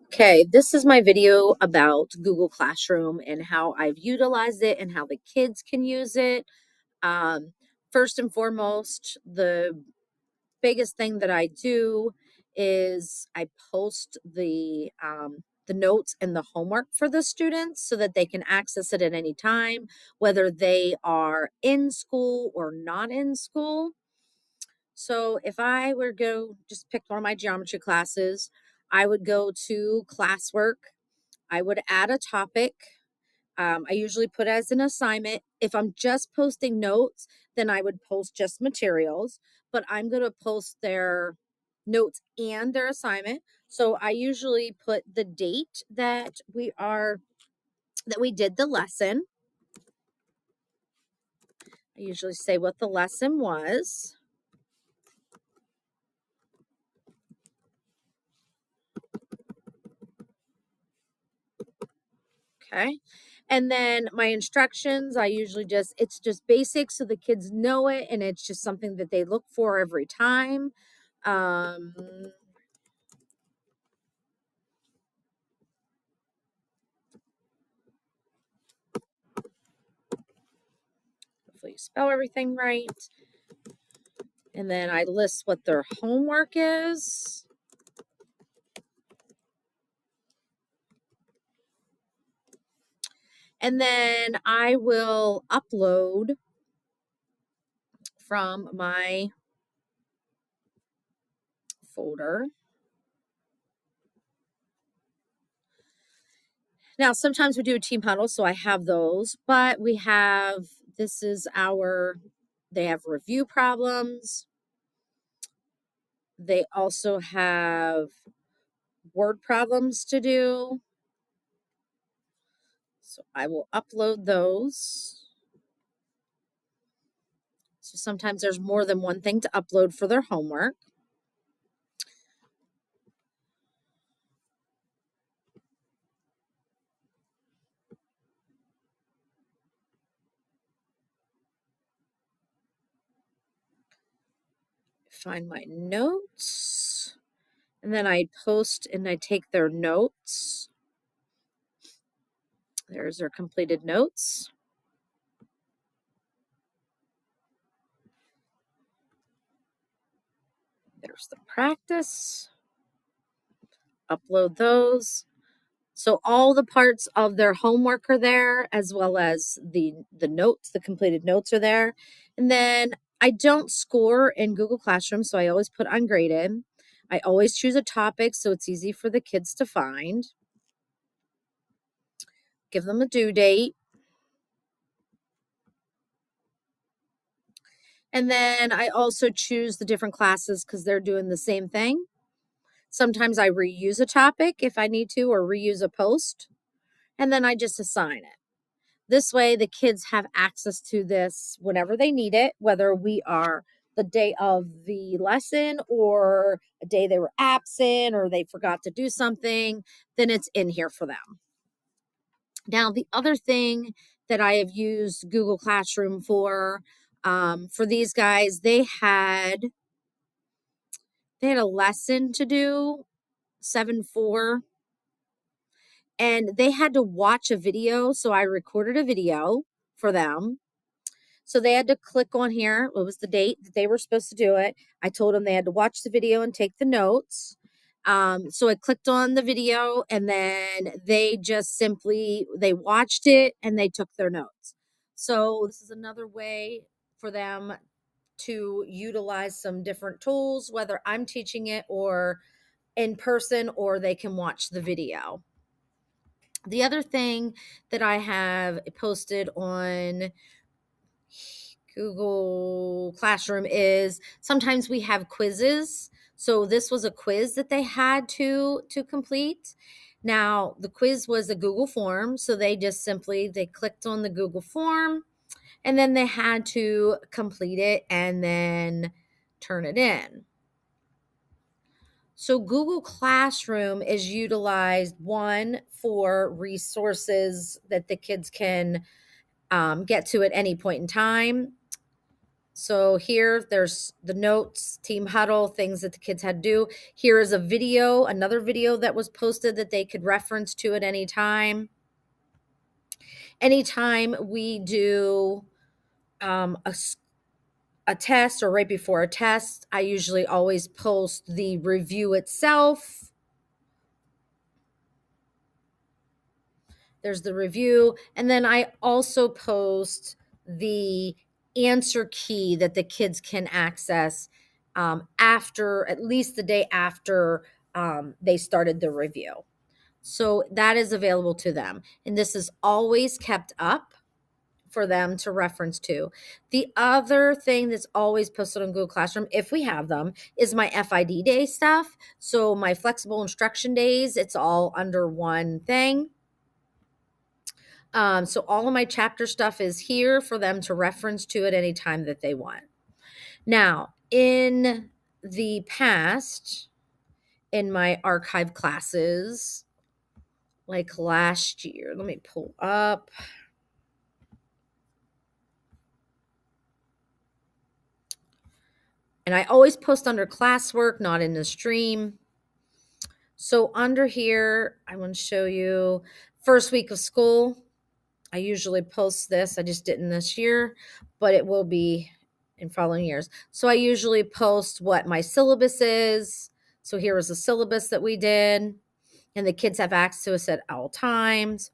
Okay, this is my video about Google Classroom and how I've utilized it and how the kids can use it. Um, First and foremost, the biggest thing that I do is I post the notes and the homework for the students so that they can access it at any time, whether they are in school or not in school. So if I were to go just pick one of my geometry classes, I would go to classwork. I would add a topic. I usually put as an assignment. If I'm just posting notes, then I would post just materials, but I'm going to post their notes and their assignment. So I usually put the date that we did the lesson. I usually say what the lesson was. Okay. And then my instructions, I usually it's just basic so the kids know it and it's just something that they look for every time. Um, Hopefully you spell everything right. And then I list what their homework is. And then I will upload from my folder. Now, sometimes we do a team huddle, so I have those, but they have review problems. They also have word problems to do. So I will upload those. So sometimes there's more than one thing to upload for their homework. Find my notes. And then I post and I take their notes. There's their completed notes. There's the practice. Upload those. So all the parts of their homework are there, as well as the notes, the completed notes are there. And then I don't score in Google Classroom, so I always put ungraded. I always choose a topic so it's easy for the kids to find. Give them a due date. And then I also choose the different classes because they're doing the same thing. Sometimes I reuse a topic if I need to, or reuse a post, and then I just assign it. This way, the kids have access to this whenever they need it, whether we are the day of the lesson or a day they were absent or they forgot to do something, then it's in here for them. Now, the other thing that I have used Google Classroom for these guys, they had a lesson to do, 7-4, and they had to watch a video. So I recorded a video for them. So they had to click on here. What was the date that they were supposed to do it? I told them they had to watch the video and take the notes. So I clicked on the video and then they just simply they watched it and they took their notes. So this is another way for them to utilize some different tools, whether I'm teaching it or in person, or they can watch the video. The other thing that I have posted on Google Classroom is sometimes we have quizzes. So this was a quiz that they had to complete. Now, the quiz was a Google form, so they clicked on the Google form and then they had to complete it and then turn it in. So Google Classroom is utilized, one, for resources that the kids can get to at any point in time. So here, there's the notes, team huddle, things that the kids had to do. Here is a video, another video that was posted that they could reference to at any time. Anytime we do a test or right before a test, I usually always post the review itself. There's the review. And then I also post the answer key that the kids can access after, at least the day after they started the review. So that is available to them. And this is always kept up for them to reference to. The other thing that's always posted on Google Classroom, if we have them, is my FID day stuff. So my flexible instruction days, it's all under one thing. So all of my chapter stuff is here for them to reference to at any time that they want. Now, in the past, in my archive classes, like last year, let me pull up. And I always post under classwork, not in the stream. So under here, I want to show you first week of school. I usually post this. I just didn't this year, but it will be in following years. So I usually post what my syllabus is. So here is the syllabus that we did, and the kids have access to us at all times.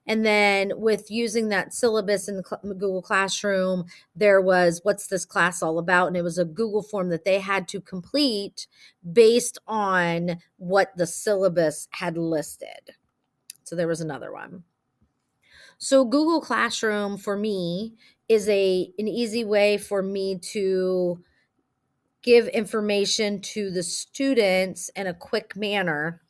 And then with using that syllabus in Google Classroom, there was what's this class all about? And it was a Google form that they had to complete based on what the syllabus had listed. So there was another one. So Google Classroom for me is an easy way for me to give information to the students in a quick manner,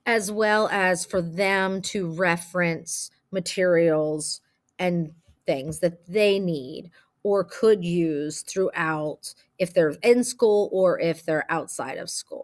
as well as for them to reference materials and things that they need or could use throughout if they're in school or if they're outside of school.